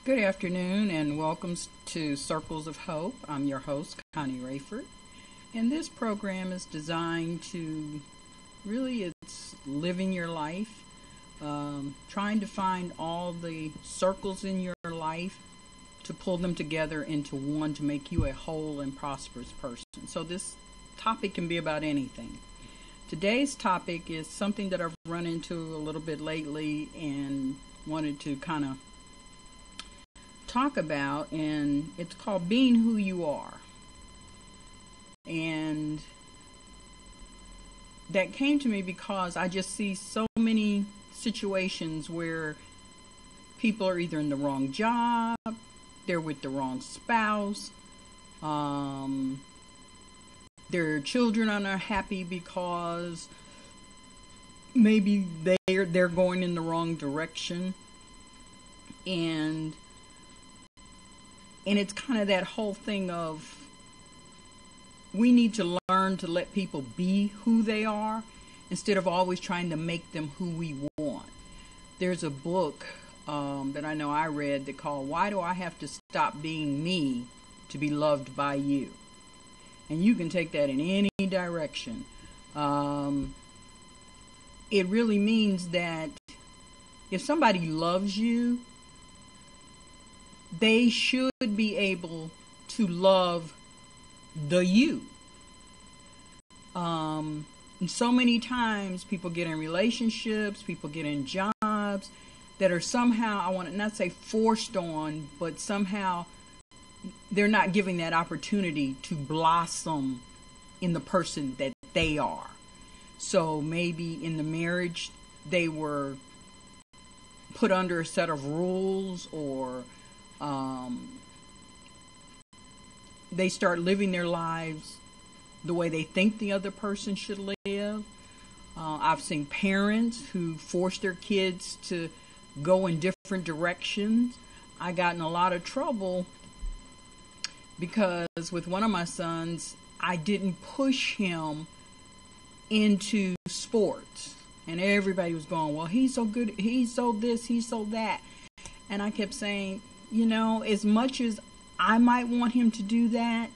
Good afternoon and welcome to Circles of Hope. I'm your host, Connie Rayford. And this program is designed to it's living your life, trying to find all the circles in your life to pull them together into one to make you a whole and prosperous person. So this topic can be about anything. Today's topic is something that I've run into a little bit lately and wanted to kind of talk about, and it's called being who you are. And that came to me because I just see so many situations where people are either in the wrong job, they're with the wrong spouse, their children are not happy because maybe they're going in the wrong direction, and it's kind of that whole thing of we need to learn to let people be who they are instead of always trying to make them who we want. There's a book that I know I read that called Why Do I Have to Stop Being Me to Be Loved by You? And you can take that in any direction. It really means that if somebody loves you, they should be able to love the you. And so many times people get in relationships, people get in jobs that are somehow, I want to not say forced on, but somehow they're not giving that opportunity to blossom in the person that they are. So maybe in the marriage they were put under a set of rules, or they start living their lives the way they think the other person should live. I've seen parents who force their kids to go in different directions. I got in a lot of trouble because with one of my sons, I didn't push him into sports. And everybody was going, well, he's so good, he's so this, he's so that. And I kept saying, as much as I might want him to do that,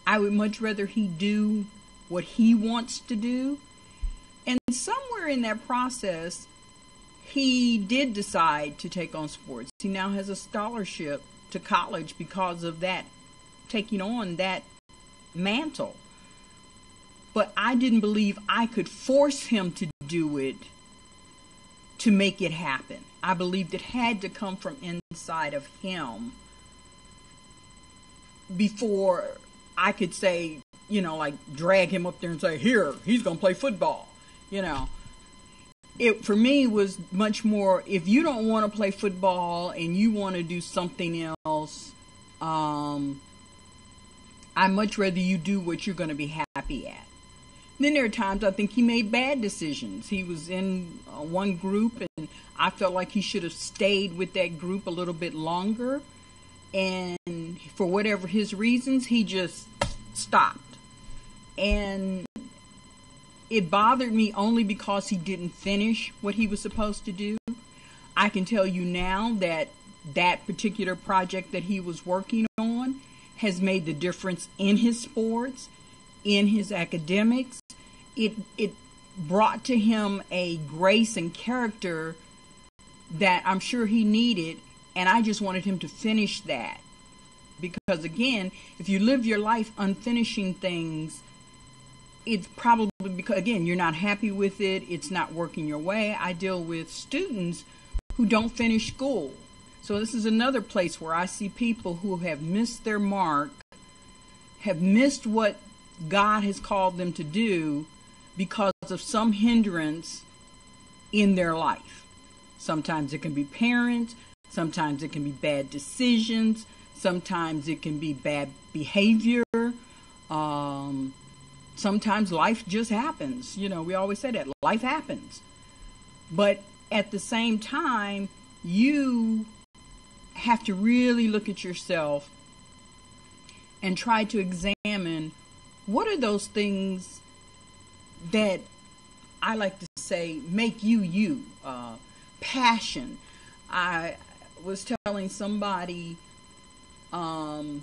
I would much rather he do what he wants to do. And somewhere in that process, he did decide to take on sports. He now has a scholarship to college because of that, taking on that mantle. But I didn't believe I could force him to do it to make it happen. I believed it had to come from inside of him before I could say, drag him up there and say, here, he's going to play football. It for me was much more, if you don't want to play football and you want to do something else, I'd much rather you do what you're going to be happy at. Then there are times I think he made bad decisions. He was in one group and I felt like he should have stayed with that group a little bit longer. And for whatever his reasons, he just stopped. And it bothered me only because he didn't finish what he was supposed to do. I can tell you now that that particular project that he was working on has made the difference in his sports, in his academics. It brought to him a grace and character that I'm sure he needed, and I just wanted him to finish that. Because again, if you live your life unfinishing things, it's probably because, again, you're not happy with it, it's not working your way. I deal with students who don't finish school. So this is another place where I see people who have missed their mark, have missed what God has called them to do because of some hindrance in their life. Sometimes it can be parents, sometimes it can be bad decisions, sometimes it can be bad behavior, sometimes life just happens. We always say that, life happens. But at the same time, you have to really look at yourself and try to examine what are those things that I like to say make you you. Passion. was telling somebody, and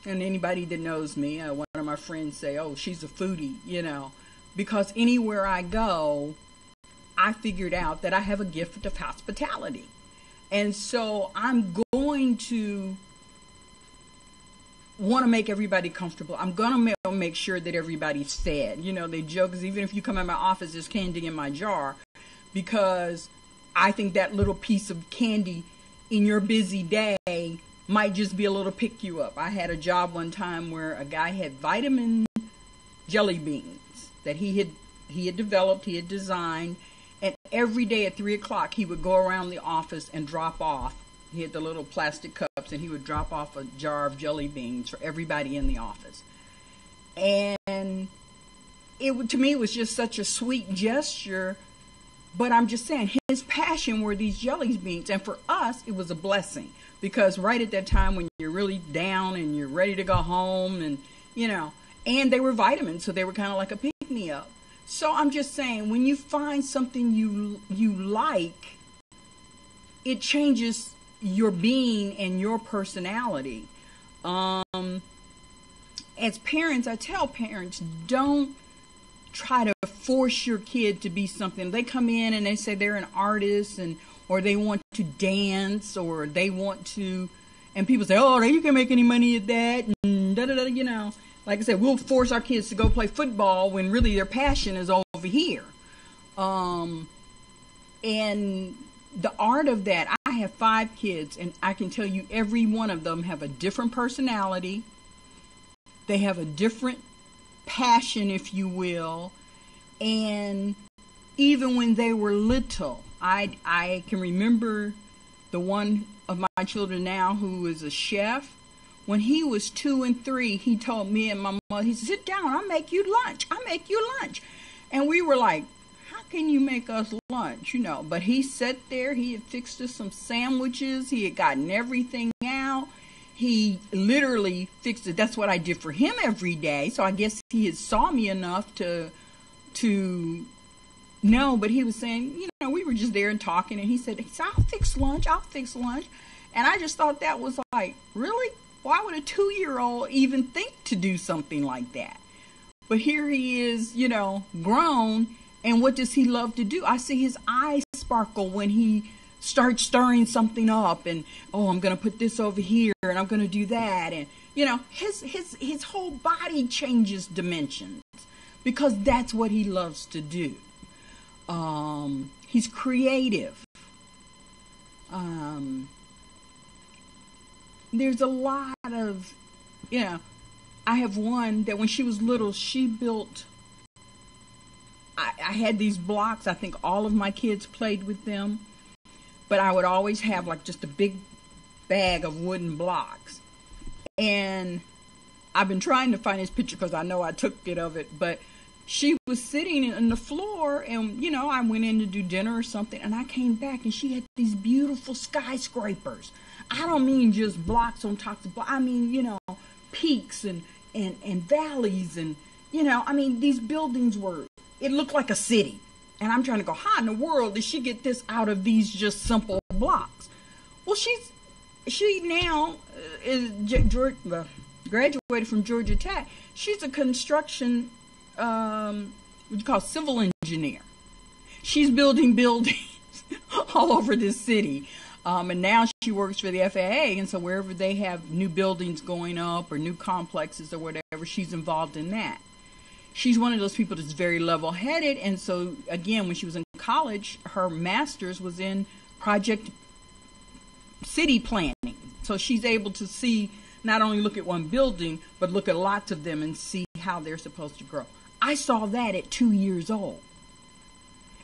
anybody that knows me, one of my friends say, oh, she's a foodie, because anywhere I go, I figured out that I have a gift of hospitality. And so I'm going to want to make everybody comfortable. I'm going to make sure that everybody's fed. They joke, because even if you come in my office, there's candy in my jar, because I think that little piece of candy in your busy day might just be a little pick you up. I had a job one time where a guy had vitamin jelly beans that he had developed, he had designed, and every day at 3 o'clock he would go around the office and drop off. He had the little plastic cups, and he would drop off a jar of jelly beans for everybody in the office. And to me, it was just such a sweet gesture. But I'm just saying, his passion were these jelly beans. And for us, it was a blessing. Because right at that time when you're really down and you're ready to go home, and, and they were vitamins, so they were kind of like a pick-me-up. So I'm just saying, when you find something you like, it changes your being and your personality. As parents, I tell parents, don't try to force your kid to be something. They come in and they say they're an artist, or they want to dance, or they want to, and people say, oh, you can't make any money at that, and da-da-da, Like I said, we'll force our kids to go play football when really their passion is over here. And the art of that, I have 5 kids, and I can tell you every one of them have a different personality. They have a different passion, if you will. And even when they were little, I can remember the one of my children now who is a chef. When he was 2 and 3, he told me and my mother, he said, sit down, I'll make you lunch. And we were like, how can you make us lunch? But he sat there, he had fixed us some sandwiches, he had gotten everything out. He literally fixed it. That's what I did for him every day. So I guess he had saw me enough to know, but he was saying, we were just there and talking, and he said, I'll fix lunch. And I just thought that was like, really? Why would a 2-year-old even think to do something like that? But here he is, grown, and what does he love to do? I see his eyes sparkle when he starts stirring something up, and, I'm going to put this over here, and I'm going to do that. And, his whole body changes dimensions because that's what he loves to do. He's creative. There's a lot of, I have one that when she was little, she built, I had these blocks. I think all of my kids played with them, but I would always have like just a big bag of wooden blocks. And I've been trying to find this picture because I know I took it of it, but she was sitting on the floor, and, I went in to do dinner or something, and I came back, and she had these beautiful skyscrapers. I don't mean just blocks on top of blocks. I mean, peaks and valleys, and, these buildings it looked like a city. And I'm trying to go, how in the world did she get this out of these just simple blocks? Well, she now is graduated from Georgia Tech. She's a construction, what you call civil engineer. She's building buildings all over this city. And now she works for the FAA, and so wherever they have new buildings going up or new complexes or whatever, she's involved in that. She's one of those people that's very level-headed, and so, again, when she was in college, her master's was in project city planning. So she's able to see, not only look at one building, but look at lots of them and see how they're supposed to grow. I saw that at 2 years old.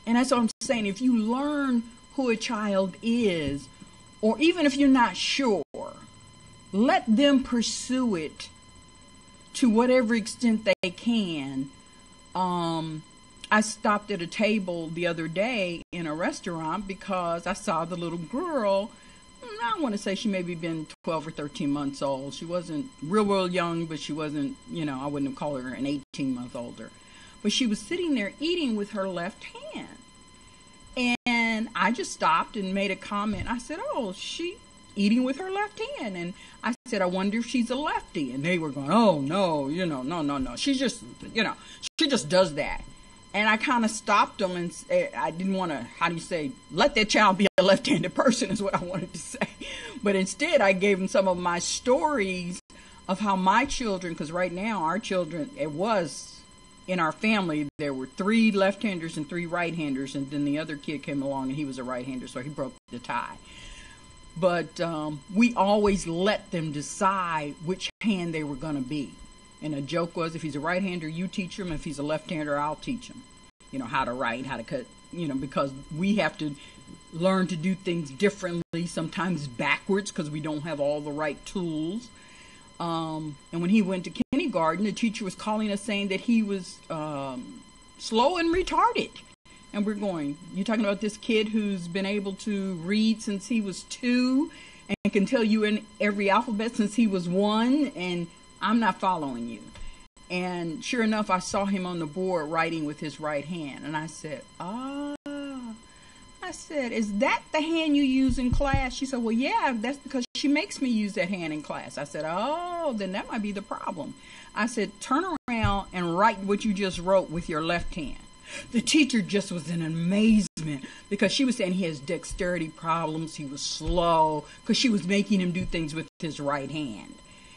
And that's what I'm saying. If you learn who a child is, or even if you're not sure, let them pursue it to whatever extent they can. I stopped at a table the other day in a restaurant because I saw the little girl. I want to say she maybe been 12 or 13 months old. She wasn't real young, but she wasn't, I wouldn't have called her an 18-month older. But she was sitting there eating with her left hand. And I just stopped and made a comment. I said, oh, she eating with her left hand. And I said, I wonder if she's a lefty. And they were going, oh, no, no. She just does that. And I kind of stopped them, and I didn't want to, let that child be a left-handed person is what I wanted to say. But instead, I gave them some of my stories of how my children, because right now our children, it was in our family, there were 3 left-handers and 3 right-handers, and then the other kid came along and he was a right-hander, so he broke the tie. But we always let them decide which hand they were going to be. And a joke was, if he's a right-hander, you teach him. If he's a left-hander, I'll teach him, how to write, how to cut, because we have to learn to do things differently, sometimes backwards, because we don't have all the right tools. And when he went to kindergarten, the teacher was calling us saying that he was slow and retarded. And we're going, you're talking about this kid who's been able to read since he was 2 and can tell you in every alphabet since he was 1, and I'm not following you. And sure enough, I saw him on the board writing with his right hand. And I said, is that the hand you use in class? She said, well, yeah, that's because she makes me use that hand in class. I said, oh, then that might be the problem. I said, turn around and write what you just wrote with your left hand. The teacher just was in amazement because she was saying he has dexterity problems. He was slow because she was making him do things with his right hand.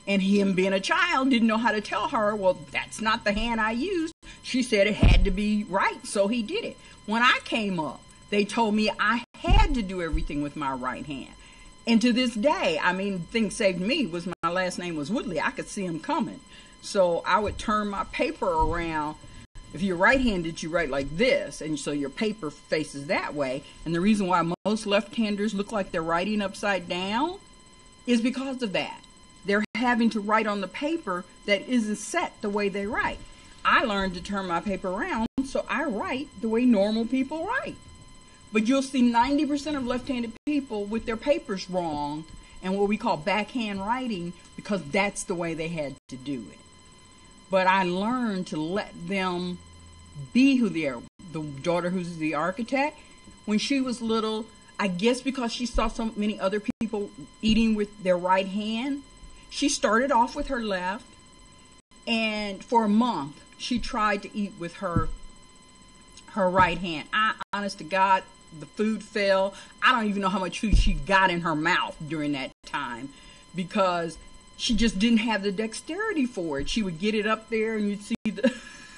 And him being a child didn't know how to tell her, well, that's not the hand I used. She said it had to be right, so he did it. When I came up, they told me I had to do everything with my right hand. And to this day, the thing saved me was my last name was Woodley. I could see him coming. So I would turn my paper around. If you're right-handed, you write like this, and so your paper faces that way. And the reason why most left-handers look like they're writing upside down is because of that. They're having to write on the paper that isn't set the way they write. I learned to turn my paper around, so I write the way normal people write. But you'll see 90% of left-handed people with their papers wrong and what we call backhand writing because that's the way they had to do it. But I learned to let them be who they are. The daughter who's the architect, when she was little, I guess because she saw so many other people eating with their right hand, she started off with her left, and for a month, she tried to eat with her right hand. Honest to God, the food fell. I don't even know how much food she got in her mouth during that time because she just didn't have the dexterity for it. She would get it up there, and you'd see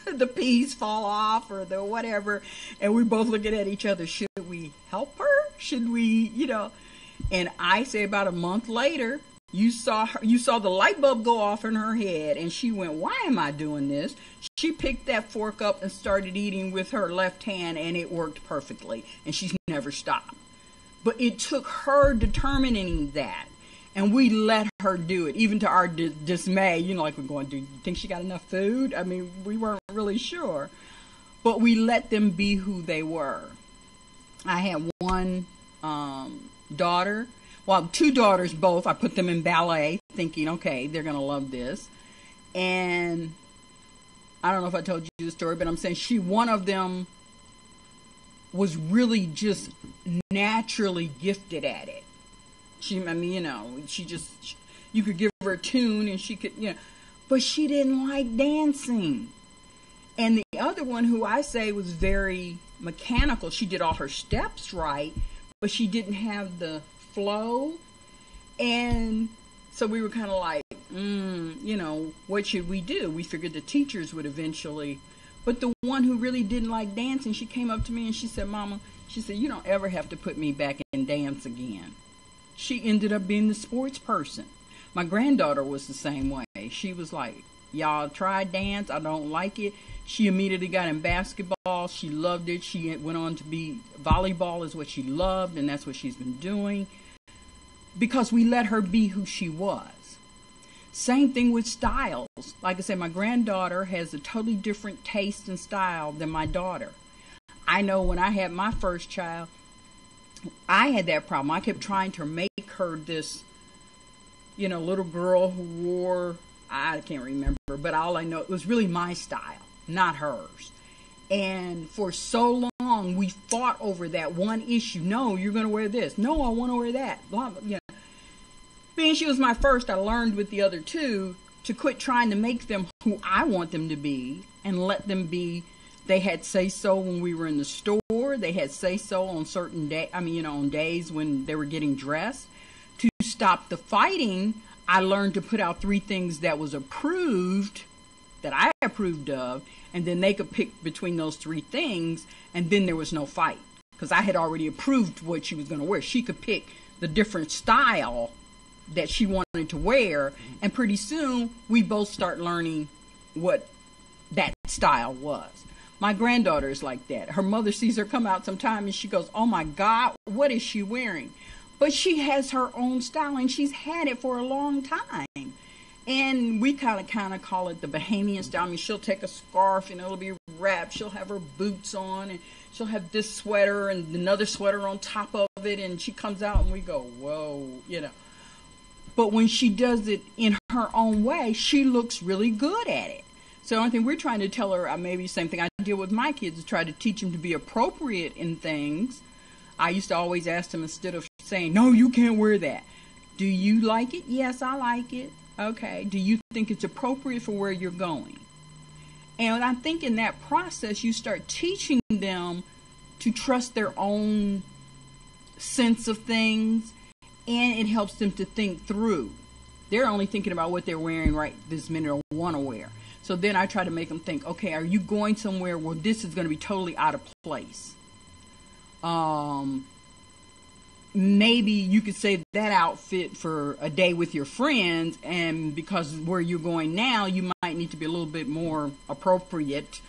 the peas fall off or the whatever, and we both looking at each other. Should we help her? Should we, And I say about a month later, you saw the light bulb go off in her head, and she went, why am I doing this? She picked that fork up and started eating with her left hand, and it worked perfectly, and she's never stopped. But it took her determining that, and we let her do it, even to our dismay. Like we're going, do you think she got enough food? We weren't really sure. But we let them be who they were. I had one daughter. Well, 2 daughters both. I put them in ballet thinking, okay, they're going to love this. And I don't know if I told you the story, but I'm saying one of them was really just naturally gifted at it. You could give her a tune and she could, but she didn't like dancing. And the other one, who I say was very mechanical, she did all her steps right, but she didn't have the flow. And so we were kind of like, what should we do? We figured the teachers would eventually. But the one who really didn't like dancing, she came up to me and she said, Mama, you don't ever have to put me back in dance again. She ended up being the sports person. My granddaughter was the same way. She was like, y'all tried dance, I don't like it. She immediately got in basketball. She loved it. She went on to be volleyball is what she loved, and that's what she's been doing. Because we let her be who she was. Same thing with styles. Like I said, my granddaughter has a totally different taste and style than my daughter. I know when I had my first child, I had that problem. I kept trying to make her this, little girl who wore, I can't remember, but all I know, it was really my style, not hers. And for so long, we fought over that one issue. No, you're going to wear this. No, I want to wear that. Blah, blah, yeah. Being she was my first, I learned with the other two to quit trying to make them who I want them to be and let them be. They had say-so when we were in the store. They had say-so on certain on days when they were getting dressed. To stop the fighting, I learned to put out 3 things that was approved, that I approved of, and then they could pick between those 3 things, and then there was no fight. Because I had already approved what she was going to wear. She could pick the different style that she wanted to wear, and pretty soon we both start learning what that style was. My granddaughter is like that. Her mother sees her come out sometime and she goes, oh my God, what is she wearing? But she has her own style and she's had it for a long time. And we kind of call it the Bahamian style. I mean, she'll take a scarf and it'll be wrapped. She'll have her boots on and she'll have this sweater and another sweater on top of it. And she comes out and we go, whoa, But when she does it in her own way, she looks really good at it. So the only thing we're trying to tell her, maybe the same thing I deal with my kids, is try to teach them to be appropriate in things. I used to always ask them, instead of saying, no, you can't wear that. Do you like it? Yes, I like it. Okay. Do you think it's appropriate for where you're going? And I think in that process, you start teaching them to trust their own sense of things, and it helps them to think through. They're only thinking about what they're wearing right this minute or want to wear. So then I try to make them think, okay, are you going somewhere where this is going to be totally out of place? Maybe you could save that outfit for a day with your friends, and because where you're going now, you might need to be a little bit more appropriate.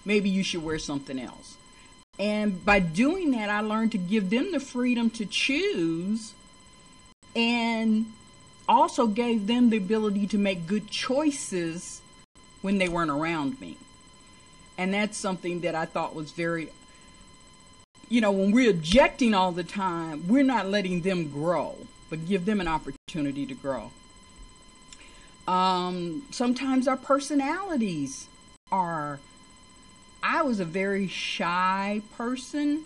Maybe you should wear something else. And by doing that, I learned to give them the freedom to choose, and also gave them the ability to make good choices when they weren't around me. And that's something that I thought was very, when we're objecting all the time, we're not letting them grow, but give them an opportunity to grow. Sometimes our personalities are, I was a very shy person,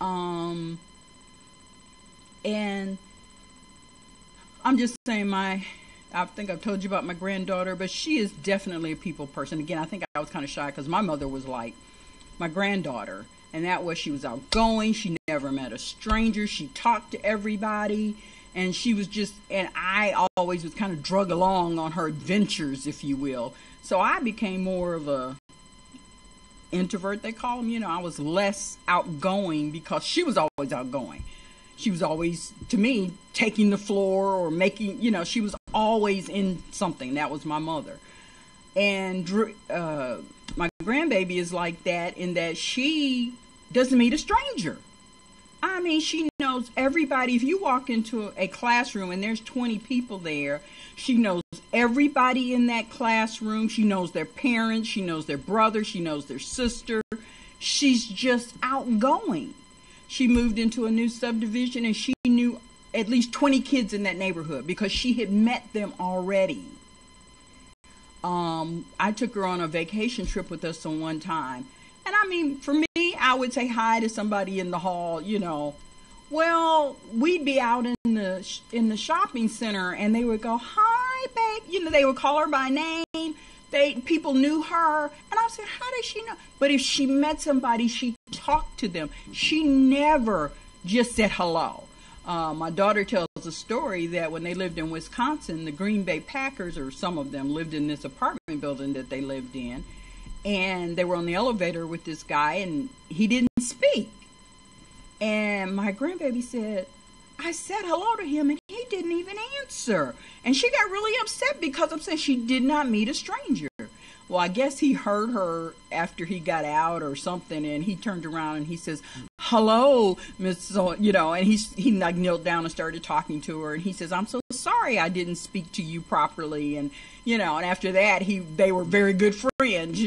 and I'm just saying I think I've told you about my granddaughter, but she is definitely a people person. Again, I think I was kind of shy because my mother was like my granddaughter, and that was, she was outgoing. She never met a stranger. She talked to everybody, and she was just, and I always was kind of drug along on her adventures, if you will. So I became more of a introvert, they call them. I was less outgoing because she was always outgoing. She was always, to me, taking the floor or making, she was always in something. That was my mother. And my grandbaby is like that in that she doesn't meet a stranger. I mean, she knows everybody. If you walk into a classroom and there's 20 people there, she knows everybody in that classroom. She knows their parents. She knows their brother. She knows their sister. She's just outgoing. She moved into a new subdivision and she knew at least 20 kids in that neighborhood because she had met them already. I took her on a vacation trip with us on one time. And I mean, for me, I would say hi to somebody in the hall, Well, we'd be out in the shopping center and they would go, hi, babe. They would call her by name. People knew her. And I said, how does she know? But if she met somebody, she talked to them. She never just said hello. My daughter tells a story that when they lived in Wisconsin, the Green Bay Packers, or some of them, lived in this apartment building that they lived in. And they were on the elevator with this guy, and he didn't speak. And my grandbaby said, I said hello to him, and he didn't even answer. And she got really upset because I'm saying she did not meet a stranger. Well, I guess he heard her after he got out or something, and he turned around and he says, hello, Miss, and he like knelt down and started talking to her, and he says, I'm so sorry I didn't speak to you properly, and and after that they were very good friends,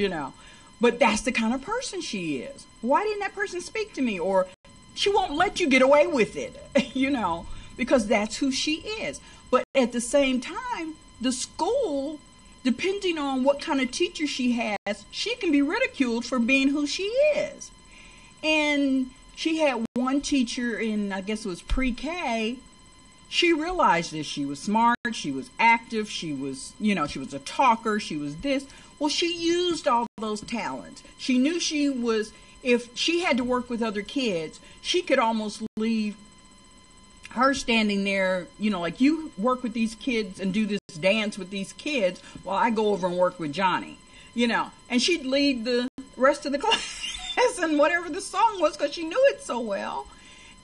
But that's the kind of person she is. Why didn't that person speak to me? Or she won't let you get away with it, because that's who she is. But at the same time, the school depending on what kind of teacher she has, she can be ridiculed for being who she is. And she had one teacher in, I guess it was pre-K. She realized that she was smart, she was active, she was a talker, she was this. Well, she used all those talents. She knew if she had to work with other kids, she could almost leave her standing there, like you work with these kids and do this dance with these kids while I go over and work with Johnny, and she'd lead the rest of the class and whatever the song was because she knew it so well.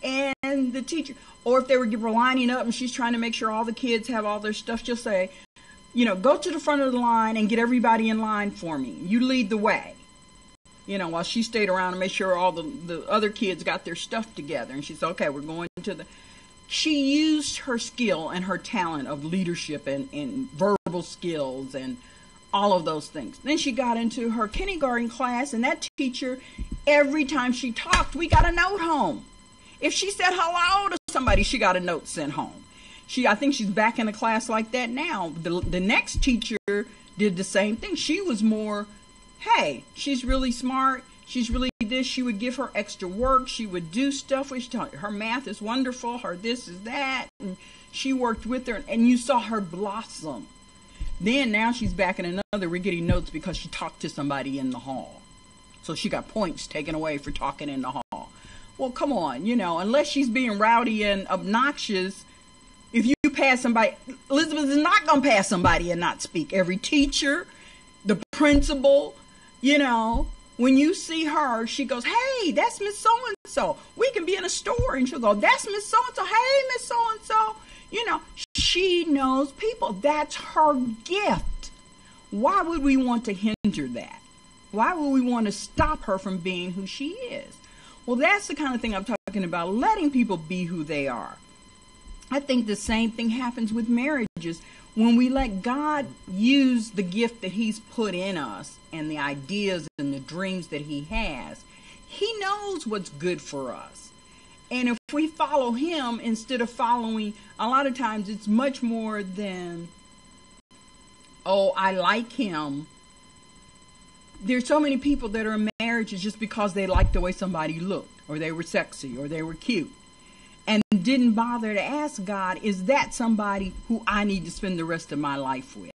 And the teacher, or if they were lining up and she's trying to make sure all the kids have all their stuff, she'll say, go to the front of the line and get everybody in line for me. You lead the way. While she stayed around and made sure all the other kids got their stuff together. And she said, okay, we're going to the... She used her skill and her talent of leadership and verbal skills and all of those things. Then she got into her kindergarten class, and that teacher, every time she talked, we got a note home. If she said hello to somebody, she got a note sent home. I think she's back in a class like that now. The next teacher did the same thing. She was more, hey, she's really smart. She's really this. She would give her extra work. She would do stuff. Her math is wonderful. Her this is that. And she worked with her, and you saw her blossom. Then now she's back in another. We're getting notes because she talked to somebody in the hall. So she got points taken away for talking in the hall. Well, come on, unless she's being rowdy and obnoxious, if you pass somebody, Elizabeth is not going to pass somebody and not speak. Every teacher, the principal, when you see her, she goes, hey, that's Miss So-and-so. We can be in a store and she'll go, that's Miss So-and-so. Hey, Miss So-and-so. She knows people. That's her gift. Why would we want to hinder that? Why would we want to stop her from being who she is? Well, that's the kind of thing I'm talking about, letting people be who they are. I think the same thing happens with marriages. When we let God use the gift that he's put in us and the ideas and the dreams that he has, he knows what's good for us. And if we follow him instead of following, a lot of times it's much more than, oh, I like him. There's so many people that are in marriages just because they liked the way somebody looked, or they were sexy, or they were cute, and didn't bother to ask God, is that somebody who I need to spend the rest of my life with?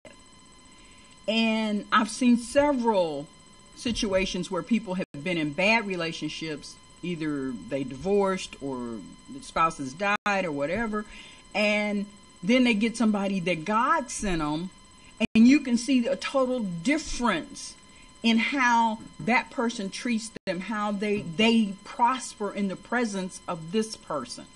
And I've seen several situations where people have been in bad relationships, either they divorced or the spouses died or whatever, and then they get somebody that God sent them, and you can see a total difference in how that person treats them, how they prosper in the presence of this person.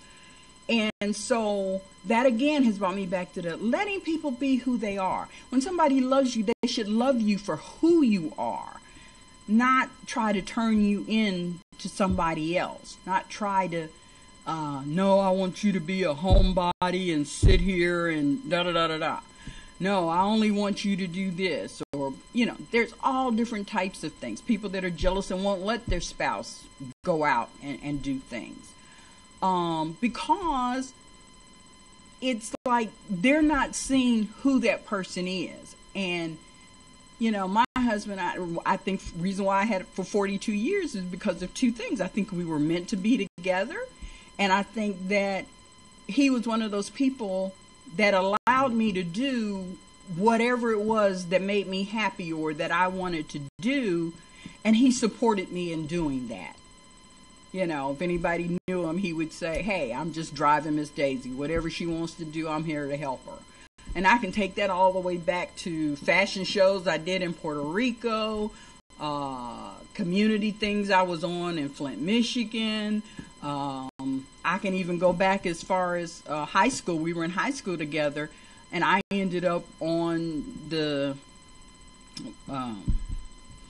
And so that again has brought me back to letting people be who they are. When somebody loves you, they should love you for who you are, not try to turn you in to somebody else, not try to, no, I want you to be a homebody and sit here and da-da-da-da-da. No, I only want you to do this. Or, there's all different types of things. People that are jealous and won't let their spouse go out and do things. Because it's like they're not seeing who that person is. And, my husband, I think the reason why I had it for 42 years is because of two things. I think we were meant to be together. And I think that he was one of those people that allowed me to do whatever it was that made me happy or that I wanted to do, and he supported me in doing that. If anybody knew him, he would say, hey, I'm just driving Miss Daisy. Whatever she wants to do, I'm here to help her. And I can take that all the way back to fashion shows I did in Puerto Rico, community things I was on in Flint, Michigan. I can even go back as far as high school. We were in high school together, and I ended up on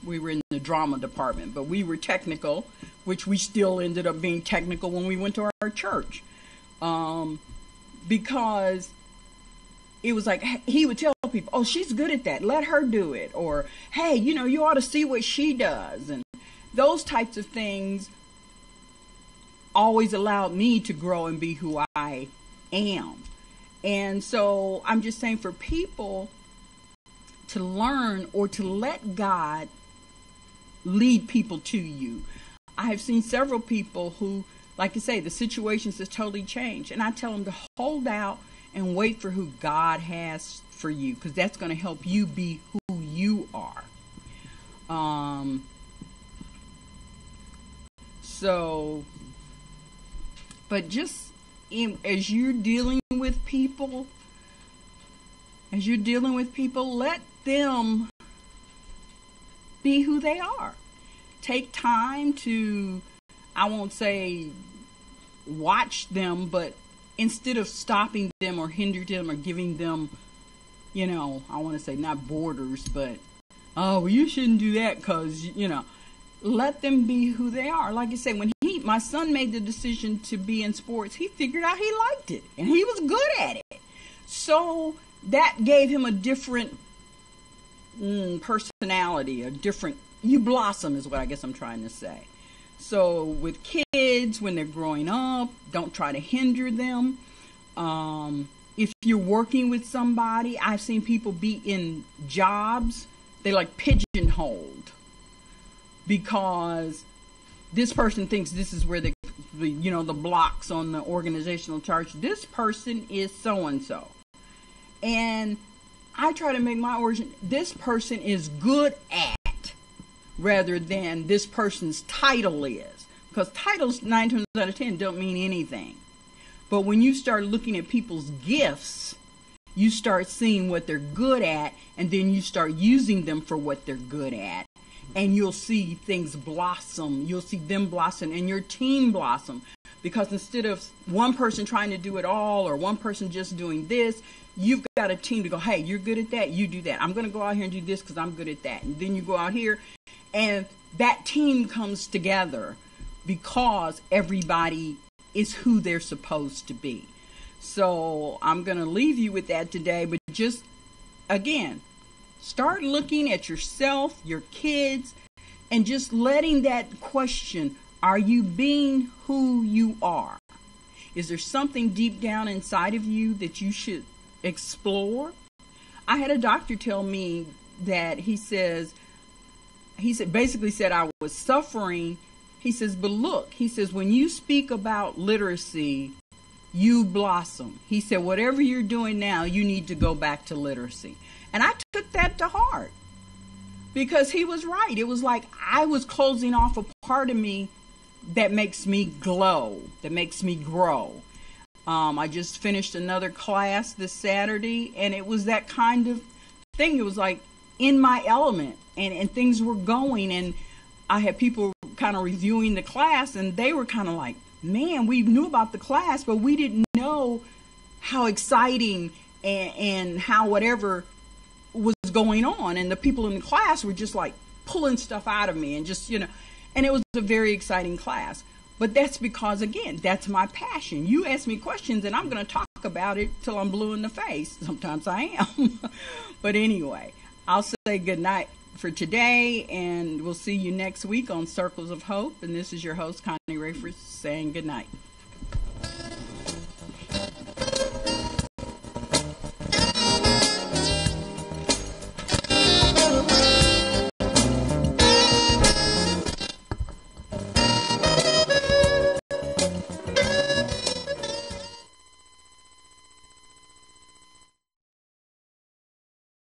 we were in the drama department, but we were technical, which we still ended up being technical when we went to our church. Because it was like, he would tell people, oh, she's good at that, let her do it. Or, hey, you ought to see what she does. And those types of things always allowed me to grow and be who I am. And so I'm just saying, for people to learn or to let God lead people to you. I have seen several people who, like you say, the situations has totally changed. And I tell them to hold out and wait for who God has for you, because that's going to help you be who you are. But just as you're dealing with people, let them be who they are. Take time to, I won't say watch them, but instead of stopping them or hindering them or giving them, I want to say not borders, but, oh, well, you shouldn't do that because, let them be who they are. Like I say, when my son made the decision to be in sports, he figured out he liked it and he was good at it. So that gave him a different personality, you blossom is what I guess I'm trying to say. So with kids, when they're growing up, don't try to hinder them. If you're working with somebody, I've seen people be in jobs, they like pigeonholed because this person thinks this is where the blocks on the organizational chart. This person is so-and-so. And I try to make my origin, this person is good at, rather than this person's title is. Because titles 9 times out of 10 don't mean anything. But when you start looking at people's gifts, you start seeing what they're good at, and then you start using them for what they're good at. And you'll see things blossom. You'll see them blossom and your team blossom. Because instead of one person trying to do it all or one person just doing this, you've got a team to go, hey, you're good at that, you do that. I'm going to go out here and do this because I'm good at that. And then you go out here and that team comes together because everybody is who they're supposed to be. So I'm going to leave you with that today. But just, again, start looking at yourself, your kids, and just letting that question, are you being who you are? Is there something deep down inside of you that you should explore? I had a doctor tell me that he basically said I was suffering. He says, but look, he says, when you speak about literacy, you blossom. He said, whatever you're doing now, you need to go back to literacy. And I took that to heart because he was right. It was like I was closing off a part of me that makes me glow, that makes me grow. I just finished another class this Saturday, and it was that kind of thing. It was like in my element, and things were going, and I had people kind of reviewing the class, and they were kind of like, man, we knew about the class, but we didn't know how exciting and how whatever was going on. And the people in the class were just like pulling stuff out of me and just, and it was a very exciting class. But that's because, again, that's my passion. You ask me questions and I'm going to talk about it till I'm blue in the face. Sometimes I am. But anyway, I'll say good night for today, and we'll see you next week on Circles of Hope. And this is your host, Connie Rayford, saying good night.